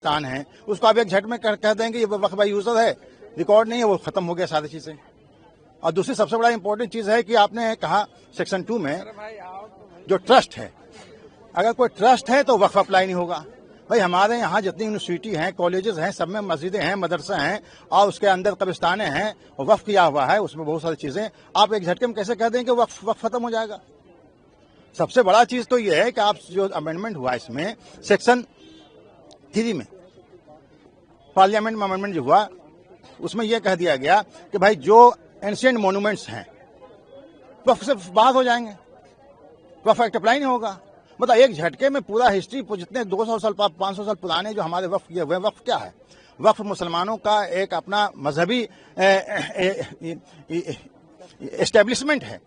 स्थान है उसको आप एक झट में कह देंगे ये वक्फ बाय यूजर है, रिकॉर्ड नहीं है, वो खत्म हो गया सारी चीजें। और दूसरी सबसे बड़ा इंपॉर्टेंट चीज है कि आपने कहा सेक्शन 2 में जो ट्रस्ट है, अगर कोई ट्रस्ट है तो वक्फ अप्लाई नहीं होगा। भाई हमारे यहाँ जितनी यूनिवर्सिटी हैं, कॉलेजेस हैं, सब में मस्जिदें हैं, मदरसा हैं और उसके अंदर कब्रिस्तानें हैं, वक्फ किया हुआ है, उसमें बहुत सारी चीजें। आप एक झटके में कैसे कह दें कि वक्फ खत्म हो जाएगा? सबसे बड़ा चीज तो यह है कि आप जो अमेंडमेंट हुआ इसमें सेक्शन 3 में, पार्लियामेंट में अमेंडमेंट जो हुआ उसमें यह कह दिया गया कि भाई जो एंशिएंट मॉन्यूमेंट्स हैं वक्फ से बाहर हो जाएंगे, वक्फ एक्ट अप्लाई नहीं होगा। मतलब एक झटके में पूरा हिस्ट्री जितने 200 साल 500 साल पुराने जो हमारे वक्फ किए हुए, वक्फ क्या है? वक्फ मुसलमानों का एक अपना मजहबी एस्टेब्लिशमेंट है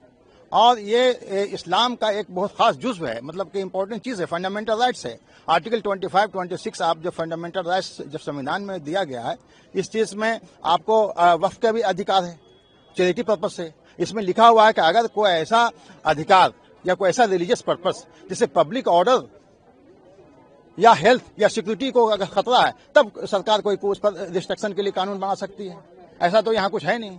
और ये इस्लाम का एक बहुत खास जुज्व है, मतलब कि इंपॉर्टेंट चीज है, फंडामेंटल राइट्स है। आर्टिकल 25, 26 आप जो फंडामेंटल राइट्स जब संविधान में दिया गया है, इस चीज में आपको वक्फ का भी अधिकार है चैरिटी पर्पज से। इसमें लिखा हुआ है कि अगर कोई ऐसा अधिकार या कोई ऐसा रिलीजियस पर्पस जिससे पब्लिक ऑर्डर या हेल्थ या सिक्योरिटी को अगर खतरा है, तब सरकार कोई उस पर रिस्ट्रिक्शन के लिए कानून बना सकती है। ऐसा तो यहाँ कुछ है नहीं।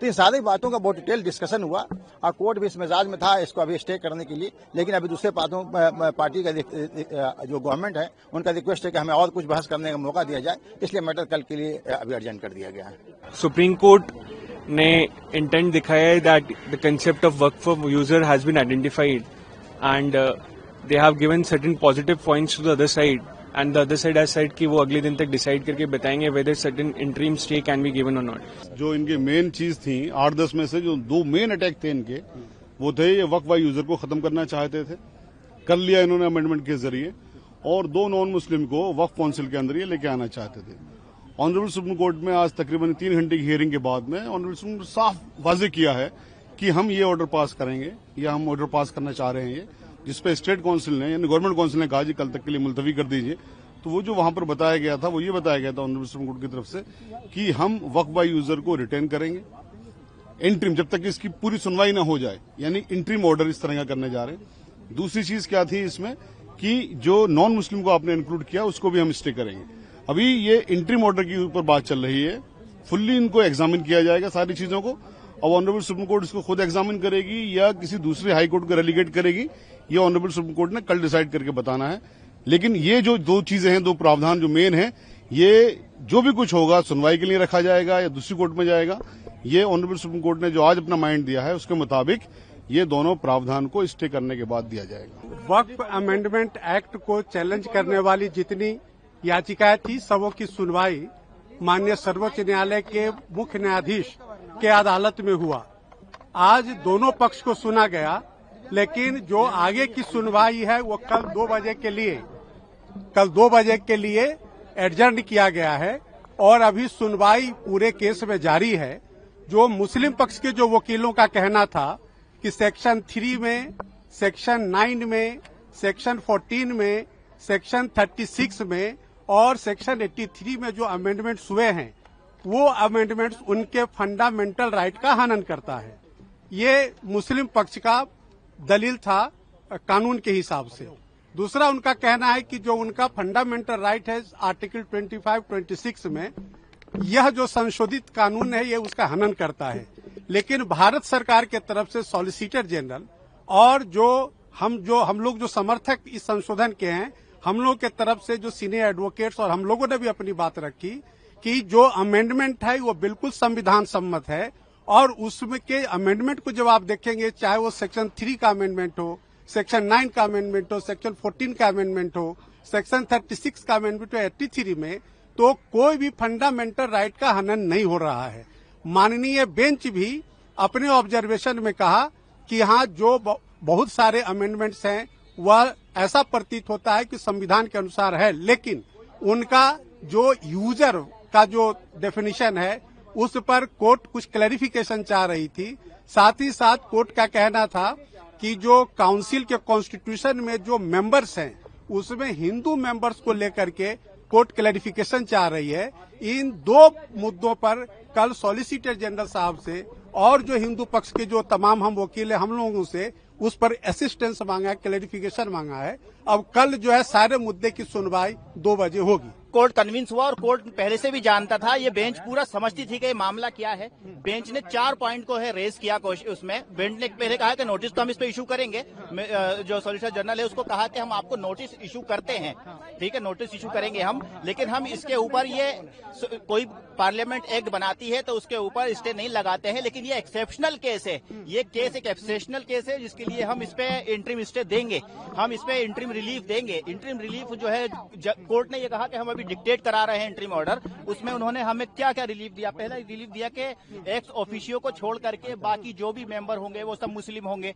तो इन सारी बातों का बहुत डिटेल डिस्कशन हुआ और कोर्ट भी इस मिजाज में था इसको अभी स्टे करने के लिए, लेकिन अभी दूसरे पार्टी का जो गवर्नमेंट है उनका रिक्वेस्ट है कि हमें और कुछ बहस करने का मौका दिया जाए, इसलिए मैटर कल के लिए अभी अर्जेंट कर दिया गया है। सुप्रीम कोर्ट ने इंटेंट दिखाया है that the concept of Waqf user has been identified and they have given certain positive points to the other side and the other side has said कि वो अगले दिन तक डिसाइड करके बताएंगे whether certain interim stay can be given or not. जो इनके main चीज थी 8-10 में से जो 2 मेन अटैक थे इनके, वो थे ये वक्फ बाय यूजर को खत्म करना चाहते थे, कर लिया इन्होंने अमेंडमेंट के जरिए, और 2 नॉन मुस्लिम को वक्फ काउंसिल के अंदर ये लेके आना चाहते थे। ऑनरेबल सुप्रीम कोर्ट में आज तकरीबन 3 घंटे की हियरिंग के बाद में ऑनरेबल सुप्रीम कोर्ट साफ वाजे किया है कि हम ये ऑर्डर पास करेंगे या हम ऑर्डर पास करना चाह रहे हैं ये, जिसपे स्टेट काउंसिल ने यानी गवर्नमेंट काउंसिल ने कहा जी कल तक के लिए मुलतवी कर दीजिए। तो वो जो वहां पर बताया गया था वो ये बताया गया था ऑनरेबल सुप्रीम कोर्ट की तरफ से कि हम वक्फ बाय यूजर को रिटेन करेंगे इंटरिम, जब तक इसकी पूरी सुनवाई ना हो जाए, यानी इंटरिम ऑर्डर इस तरह का करने जा रहे हैं। दूसरी चीज क्या थी इसमें कि जो नॉन मुस्लिम को आपने इंक्लूड किया उसको भी हम स्टे करेंगे। अभी ये इंटरिम ऑर्डर के ऊपर बात चल रही है, फुल्ली इनको एग्जामिन किया जाएगा सारी चीजों को। अब ऑनरेबल सुप्रीम कोर्ट इसको खुद एग्जामिन करेगी या किसी दूसरे हाई कोर्ट को रेलीगेट करेगी, ये ऑनरेबल सुप्रीम कोर्ट ने कल डिसाइड करके बताना है। लेकिन ये जो 2 चीजें हैं, 2 प्रावधान जो मेन है, ये जो भी कुछ होगा सुनवाई के लिए रखा जाएगा या दूसरी कोर्ट में जाएगा, ये ऑनरेबल सुप्रीम कोर्ट ने जो आज अपना माइंड दिया है उसके मुताबिक ये दोनों प्रावधान को स्टे करने के बाद दिया जाएगा। वक्फ अमेंडमेंट एक्ट को चैलेंज करने वाली जितनी याचिकाएं थी सबों की सुनवाई माननीय सर्वोच्च न्यायालय के मुख्य न्यायाधीश के अदालत में हुआ। आज दोनों पक्ष को सुना गया, लेकिन जो आगे की सुनवाई है वो कल 2 बजे के लिए एडजर्न किया गया है और अभी सुनवाई पूरे केस में जारी है। जो मुस्लिम पक्ष के जो वकीलों का कहना था कि सेक्शन 3 में, सेक्शन 9 में, सेक्शन 14 में, सेक्शन 36 में और सेक्शन 83 में जो अमेंडमेंट्स हुए हैं वो अमेंडमेंट्स उनके फंडामेंटल राइट का हनन करता है। ये मुस्लिम पक्ष का दलील था कानून के हिसाब से। दूसरा उनका कहना है कि जो उनका फंडामेंटल राइट है आर्टिकल 25, 26 में, यह जो संशोधित कानून है ये उसका हनन करता है। लेकिन भारत सरकार के तरफ से सॉलिसिटर जनरल और हम लोग जो समर्थक इस संशोधन के हैं, हम लोग के तरफ से जो सीनियर एडवोकेट्स और हम लोगों ने भी अपनी बात रखी कि जो अमेंडमेंट है वो बिल्कुल संविधान सम्मत है और उसमें के अमेंडमेंट को जब आप देखेंगे, चाहे वो सेक्शन 3 का अमेंडमेंट हो, सेक्शन 9 का अमेंडमेंट हो, सेक्शन 14 का अमेंडमेंट हो, सेक्शन 36 का अमेंडमेंट हो, 83 में, तो कोई भी फंडामेंटल राइट का हनन नहीं हो रहा है। माननीय बेंच भी अपने ऑब्जर्वेशन में कहा कि यहाँ जो बहुत सारे अमेंडमेंट्स हैं वह ऐसा प्रतीत होता है कि संविधान के अनुसार है, लेकिन उनका जो यूजर का जो डेफिनेशन है उस पर कोर्ट कुछ क्लैरिफिकेशन चाह रही थी। साथ ही साथ कोर्ट का कहना था कि जो काउंसिल के कॉन्स्टिट्यूशन में जो मेंबर्स हैं उसमें हिंदू मेंबर्स को लेकर के कोर्ट क्लैरिफिकेशन चाह रही है। इन 2 मुद्दों पर कल सॉलिसिटर जनरल साहब से और जो हिंदू पक्ष के जो तमाम हम वकील हैं हम लोगों से उस पर असिस्टेंस मांगा है, क्लैरिफिकेशन मांगा है। अब कल जो है सारे मुद्दे की सुनवाई 2 बजे होगी। कोर्ट कन्विंस हुआ और कोर्ट पहले से भी जानता था, ये बेंच पूरा समझती थी कि ये मामला क्या है। बेंच ने 4 पॉइंट को है रेज किया उसमें। बेंच ने पहले कहा कि नोटिस तो हम इस पे इशू करेंगे, जो सॉलिसिटर जनरल है उसको कहा कि हम आपको नोटिस इशू करते हैं, ठीक है, नोटिस इशू करेंगे हम, लेकिन हम इसके ऊपर ये कोई पार्लियामेंट एक्ट बनाती है तो उसके ऊपर स्टे नहीं लगाते हैं। लेकिन ये एक्सेप्शनल केस है, ये केस एक एक्सेप्शनल केस है जिसके लिए हम इस पे इंटरिम स्टे देंगे, हम इस पे इंटरिम रिलीफ देंगे। इंटरिम रिलीफ जो है कोर्ट ने ये कहा कि हम अभी डिक्टेट करा रहे हैं इंटरिम ऑर्डर, उसमें उन्होंने हमें क्या क्या रिलीफ दिया। पहला रिलीफ दिया कि एक्स ऑफिशियो को छोड़ करके बाकी जो भी मेंबर होंगे वो सब मुस्लिम होंगे,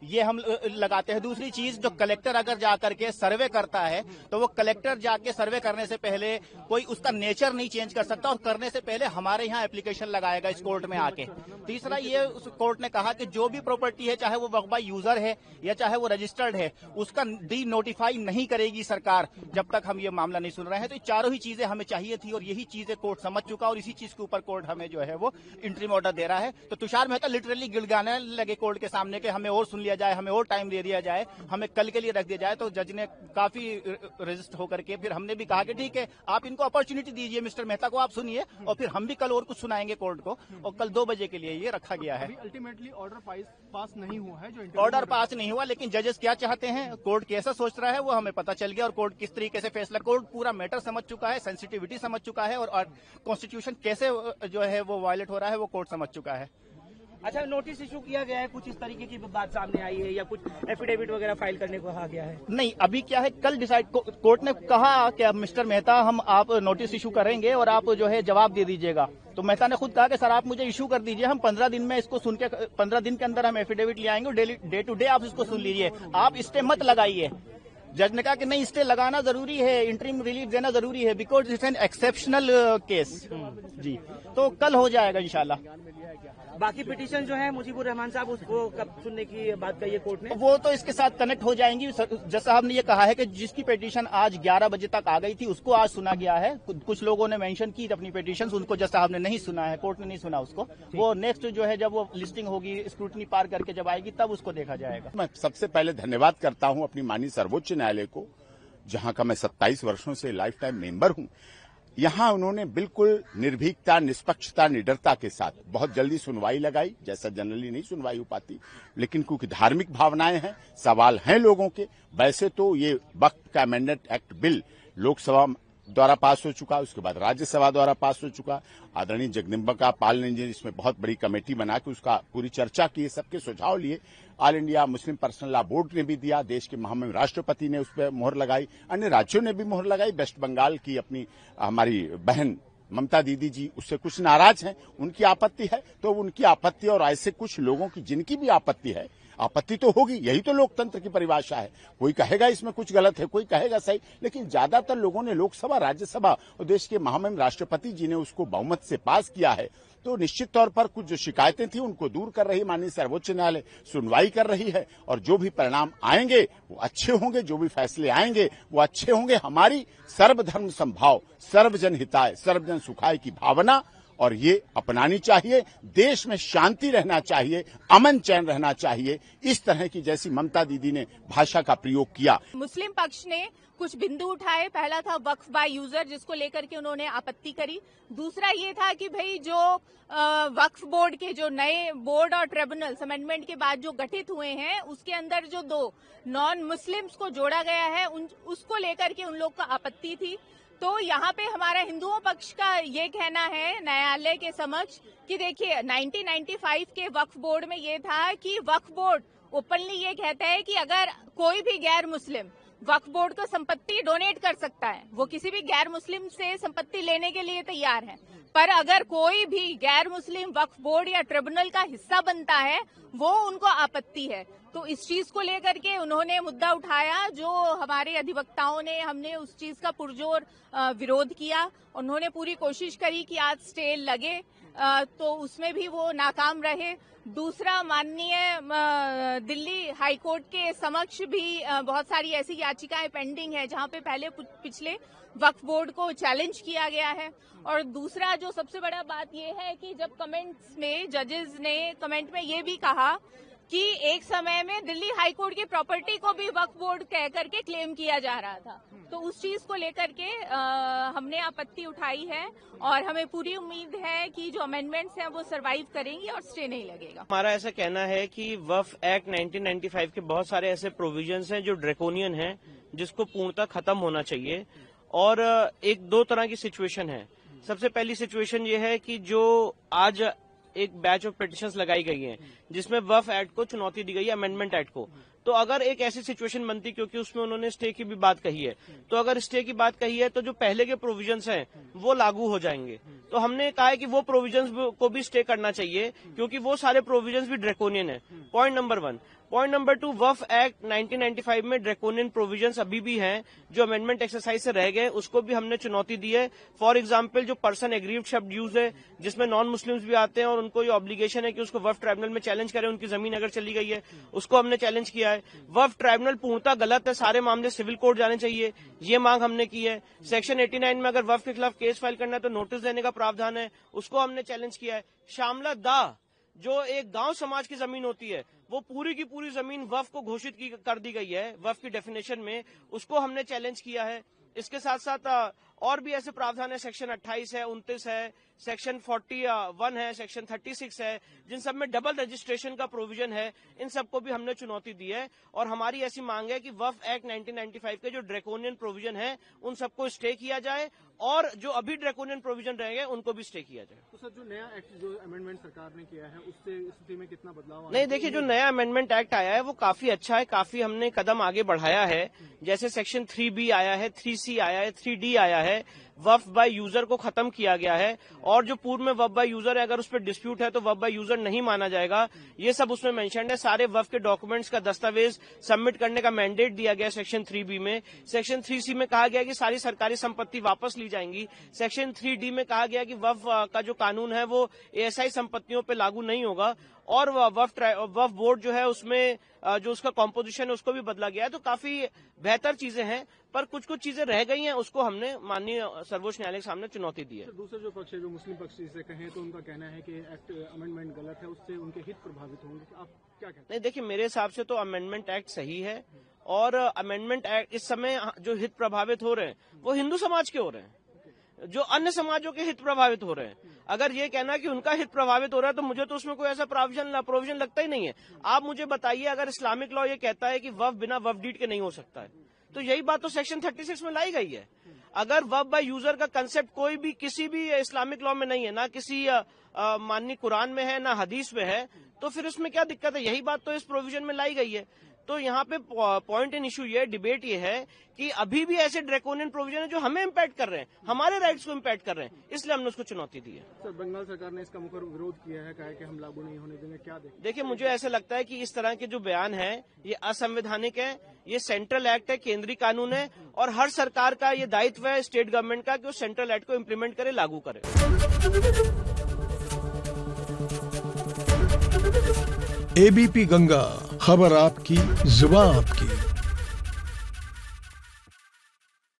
ये हम लगाते हैं। दूसरी चीज, जो कलेक्टर अगर जाकर के सर्वे करता है तो वो कलेक्टर जाके सर्वे करने से पहले कोई उसका नेचर नहीं चेंज कर सकता और करने से पहले हमारे यहाँ एप्लीकेशन लगाएगा इस कोर्ट में आके। तीसरा, ये उस कोर्ट ने कहा कि जो भी प्रॉपर्टी है, चाहे वो वक्फ बाय यूजर है या चाहे वो रजिस्टर्ड है, उसका डी नोटिफाई नहीं करेगी सरकार जब तक हम ये मामला नहीं सुन रहे हैं। तो ये चारों ही चीजें हमें चाहिए थी और यही चीजें कोर्ट समझ चुका और इसी चीज के ऊपर कोर्ट हमें जो है वो इंटरिम ऑर्डर दे रहा है। तो तुषार मेहता लिटरली गिड़गाने लगे कोर्ट के सामने कि हमें और सुन लिया जाए, हमें और टाइम दे दिया जाए, हमें कल के लिए रख दिया जाए। तो जज ने काफी रजिस्ट होकर के फिर हमने भी कहा कि ठीक है, आप इनको अपॉर्चुनिटी दीजिए, मिस्टर मेहता को आप सुनिए और फिर हम भी कल और कुछ सुनाएंगे कोर्ट को। और कल 2 बजे के लिए ये रखा गया है। अल्टीमेटली ऑर्डर पास नहीं हुआ है, जो ऑर्डर पास नहीं हुआ, लेकिन जजेस क्या चाहते हैं, कोर्ट कैसा सोच रहा है वो हमें पता चल गया और कोर्ट किस तरीके से फैसला, कोर्ट पूरा मैटर समझ चुका है, सेंसिटिविटी समझ चुका है और कॉन्स्टिट्यूशन कैसे जो है वो वायलेट हो रहा है वो कोर्ट समझ चुका है। अच्छा, नोटिस इशू किया गया है, कुछ इस तरीके की बात सामने आई है या कुछ एफिडेविट वगैरह फाइल करने को कहा गया है? नहीं, अभी क्या है, कल डिसाइड कोर्ट ने कहा कि अब मिस्टर मेहता हम आप नोटिस इशू करेंगे और आप जो है जवाब दे दीजिएगा। तो मेहता ने खुद कहा कि सर आप मुझे इशू कर दीजिए, हम 15 दिन में इसको सुन के 15 दिन के अंदर हम एफिडेविट ले आएंगे और डे टू डे आप इसको सुन लीजिए, आप स्टे मत लगाइए। जज ने कहा कि नहीं, स्टे लगाना जरूरी है, इंटरिम रिलीफ देना जरूरी है, because it's an exceptional case जी। तो कल हो जाएगा इंशाल्लाह। बाकी पिटीशन जो है मुजीबुर रहमान साहब, उसको कब सुनने की बात कही है कोर्ट ने? वो तो इसके साथ कनेक्ट हो जाएंगी। जज साहब ने ये कहा है कि जिसकी पिटीशन आज 11 बजे तक आ गई थी उसको आज सुना गया है। कुछ लोगों ने मेंशन की अपनी पिटीशन, उनको जज साहब ने नहीं सुना है, कोर्ट ने नहीं सुना उसको। वो नेक्स्ट जो है जब वो लिस्टिंग होगी, स्क्रूटनी पार करके जब आएगी तब उसको देखा जाएगा। मैं सबसे पहले धन्यवाद करता हूं अपनी माननीय सर्वोच्च न्यायालय को, जहां का मैं 27 वर्षों से लाइफ टाइम मेंबर हूं। यहां उन्होंने बिल्कुल निर्भीकता, निष्पक्षता, निडरता के साथ बहुत जल्दी सुनवाई लगाई, जैसा जनरली नहीं सुनवाई हो पाती, लेकिन क्योंकि धार्मिक भावनाएं हैं, सवाल हैं लोगों के। वैसे तो ये वक्फ का अमेंडमेंट एक्ट बिल लोकसभा द्वारा पास हो चुका, उसके बाद राज्यसभा द्वारा पास हो चुका। आदरणीय जगदम्बिका पाल ने इसमें बहुत बड़ी कमेटी बना के उसका पूरी चर्चा की, सबके सुझाव लिए। All India Muslim personal law board ने भी दिया, देश के महामहिम राष्ट्रपति ने उस पर मोहर लगाई, अन्य राज्यों ने भी मोहर लगाई। वेस्ट बंगाल की अपनी हमारी बहन ममता दीदी जी उससे कुछ नाराज हैं, उनकी आपत्ति है, तो उनकी आपत्ति और ऐसे कुछ लोगों की जिनकी भी आपत्ति है, आपत्ति तो होगी, यही तो लोकतंत्र की परिभाषा है। कोई कहेगा इसमें कुछ गलत है, कोई कहेगा सही, लेकिन ज्यादातर लोगों ने लोकसभा, राज्यसभा और देश के महामहिम राष्ट्रपति जी ने उसको बहुमत से पास किया है। तो निश्चित तौर पर कुछ जो शिकायतें थी उनको दूर कर रही माननीय सर्वोच्च न्यायालय, सुनवाई कर रही है और जो भी परिणाम आएंगे वो अच्छे होंगे, जो भी फैसले आएंगे वो अच्छे होंगे। हमारी सर्वधर्म समभाव, सर्वजन हिताय, सर्वजन सुखाय की भावना और ये अपनानी चाहिए। देश में शांति रहना चाहिए, अमन चैन रहना चाहिए। इस तरह की जैसी ममता दीदी ने भाषा का प्रयोग किया। मुस्लिम पक्ष ने कुछ बिंदु उठाए। पहला था वक्फ बाय यूजर, जिसको लेकर के उन्होंने आपत्ति करी। दूसरा ये था कि भाई जो वक्फ बोर्ड के जो नए बोर्ड और ट्रिब्यूनल्स अमेंडमेंट के बाद जो गठित हुए हैं, उसके अंदर जो 2 नॉन मुस्लिम्स को जोड़ा गया है, उसको लेकर के उन लोग को आपत्ति थी। तो यहाँ पे हमारा हिंदुओं पक्ष का ये कहना है न्यायालय के समक्ष कि देखिए 1995 के वक्फ बोर्ड में ये था कि वक्फ बोर्ड ओपनली ये कहता है कि अगर कोई भी गैर मुस्लिम वक्फ बोर्ड को संपत्ति डोनेट कर सकता है, वो किसी भी गैर मुस्लिम से संपत्ति लेने के लिए तैयार है। पर अगर कोई भी गैर मुस्लिम वक्फ बोर्ड या ट्रिब्यूनल का हिस्सा बनता है, वो उनको आपत्ति है। तो इस चीज को लेकर के उन्होंने मुद्दा उठाया, जो हमारे अधिवक्ताओं ने, हमने उस चीज का पुरजोर विरोध किया। उन्होंने पूरी कोशिश करी कि आज स्टे लगे, तो उसमें भी वो नाकाम रहे। दूसरा, माननीय दिल्ली हाईकोर्ट के समक्ष भी बहुत सारी ऐसी याचिकाएं पेंडिंग है जहां पे पहले पिछले वक्फ बोर्ड को चैलेंज किया गया है। और दूसरा जो सबसे बड़ा बात यह है कि जब कमेंट्स में जजेस ने कमेंट में ये भी कहा कि एक समय में दिल्ली हाई कोर्ट की प्रॉपर्टी को भी वक्फ बोर्ड कह करके क्लेम किया जा रहा था। तो उस चीज को लेकर के हमने आपत्ति उठाई है और हमें पूरी उम्मीद है कि जो अमेंडमेंट्स हैं वो सरवाइव करेंगी और स्टे नहीं लगेगा। हमारा ऐसा कहना है कि वक्फ एक्ट 1995 के बहुत सारे ऐसे प्रोविजंस हैं जो ड्रैकोनियन हैं, जिसको पूर्णतः खत्म होना चाहिए। और एक दो तरह की सिचुएशन है। सबसे पहली सिचुएशन ये है कि जो आज एक बैच ऑफ पिटिशंस लगाई गई हैं जिसमें वक्फ एक्ट को चुनौती दी गई है, अमेंडमेंट एक्ट को, तो अगर एक ऐसी सिचुएशन बनती, क्योंकि उसमें उन्होंने स्टे की भी बात कही है, तो अगर स्टे की बात कही है तो जो पहले के प्रोविजंस हैं वो लागू हो जाएंगे। तो हमने कहा है कि वो प्रोविजंस को भी स्टे करना चाहिए, क्योंकि वो सारे प्रोविजंस भी ड्रैकोनियन है। Point number 1। पॉइंट नंबर 2, वक्फ एक्ट 1995 में ड्रैकोनियन प्रोविजंस अभी भी हैं जो अमेंडमेंट एक्सरसाइज से रह गए, उसको भी हमने चुनौती दी है। फॉर एग्जाम्पल, जो पर्सन एग्रीव्ड शब्द यूज है, जिसमें नॉन मुस्लिम्स भी आते हैं और उनको ये ऑब्लिगेशन है कि उसको वक्फ ट्राइब्यूनल में चैलेंज करें, उनकी जमीन अगर चली गई है, उसको हमने चैलेंज किया है। वक्फ ट्राइब्यूनल पूर्णतः गलत है, सारे मामले सिविल कोर्ट जाने चाहिए, ये मांग हमने की है। सेक्शन 89 में अगर वक्फ के खिलाफ केस फाइल करना है तो नोटिस देने का प्रावधान है, उसको हमने चैलेंज किया है। शामला दा, जो एक गांव समाज की जमीन होती है, वो पूरी की पूरी जमीन वक्फ को घोषित कर दी गई है वक्फ की डेफिनेशन में, उसको हमने चैलेंज किया है। इसके साथ साथ और भी ऐसे प्रावधान है, सेक्शन 28 है, 29 है, सेक्शन 41 है, सेक्शन 36 है, जिन सब में डबल रजिस्ट्रेशन का प्रोविजन है। इन सबको भी हमने चुनौती दी है और हमारी ऐसी मांग है कि वक्फ एक्ट 1995 के जो ड्रैकोनियन प्रोविजन है उन सबको स्टे किया जाए और जो अभी ड्रैकोनियन प्रोविजन रहेंगे उनको भी स्टे किया जाए। तो सर, जो नया एक्ट जो अमेंडमेंट सरकार ने किया है उससे स्थिति में कितना बदलाव? नहीं, देखिए, जो नया अमेंडमेंट एक्ट आया है वो काफी अच्छा है, काफी हमने कदम आगे बढ़ाया है। जैसे सेक्शन 3B आया है, 3C आया है, 3D आया है, वक्फ बाय यूजर को खत्म किया गया है और जो पूर्व में वक्फ बाय यूजर है, अगर उस पर डिस्प्यूट है तो वक्फ बाय यूजर नहीं माना जाएगा, ये सब उसमें मेंशन है। सारे वक्फ के डॉक्यूमेंट्स का दस्तावेज सबमिट करने का मैंडेट दिया गया सेक्शन 3B में। सेक्शन 3C में कहा गया कि सारी सरकारी संपत्ति वापस ली जाएंगी। सेक्शन 3D में कहा गया कि वक्फ का जो कानून है वो ASI संपत्तियों पर लागू नहीं होगा और वक्फ बोर्ड जो है उसमें जो उसका कॉम्पोजिशन है उसको भी बदला गया है। तो काफी बेहतर चीजें हैं, पर कुछ कुछ चीजें रह गई हैं, उसको हमने माननीय सर्वोच्च न्यायालय के सामने चुनौती दी है। दूसरा जो पक्ष है, जो मुस्लिम पक्ष से कहें तो उनका कहना है कि एक्ट अमेंडमेंट गलत है, उससे उनके हित प्रभावित होंगे, आप क्या कहते हैं? नहीं, देखिए, मेरे हिसाब से तो अमेंडमेंट एक्ट सही है और अमेंडमेंट एक्ट इस समय जो हित प्रभावित हो रहे हैं वो हिंदू समाज के हो रहे हैं, जो अन्य समाजों के हित प्रभावित हो रहे हैं। अगर ये कहना कि उनका हित प्रभावित हो रहा है तो मुझे तो उसमें कोई ऐसा प्रोविजन लगता ही नहीं है। आप मुझे बताइए, अगर इस्लामिक लॉ ये कहता है कि वक्फ बिना वक्फ डीड के नहीं हो सकता है, तो यही बात तो सेक्शन 36 में लाई गई है। अगर वक्फ बाय यूजर का कंसेप्ट कोई भी किसी भी इस्लामिक लॉ में नहीं है, ना किसी माननीय कुरान में है, ना हदीस में है, तो फिर उसमें क्या दिक्कत है? यही बात तो इस प्रोविजन में लाई गई है। तो यहाँ पे पॉइंट इन इशू ये, डिबेट ये है कि अभी भी ऐसे ड्रैकोनियन प्रोविजन है जो हमें इम्पैक्ट कर रहे हैं, हमारे राइट्स को इम्पैक्ट कर रहे हैं, इसलिए हमने उसको चुनौती दी है। सर, बंगाल सरकार ने इसका मुखर विरोध किया है, कहा है कि हम लागू नहीं होने देंगे, क्या देखिए, मुझे ऐसा लगता है कि इस तरह के जो बयान है ये असंवैधानिक है। ये सेंट्रल एक्ट है, केंद्रीय कानून है और हर सरकार का ये दायित्व है स्टेट गवर्नमेंट का कि वो सेंट्रल एक्ट को इम्प्लीमेंट करे, लागू करे। ABP गंगा, खबर आपकी, जुबान आपकी।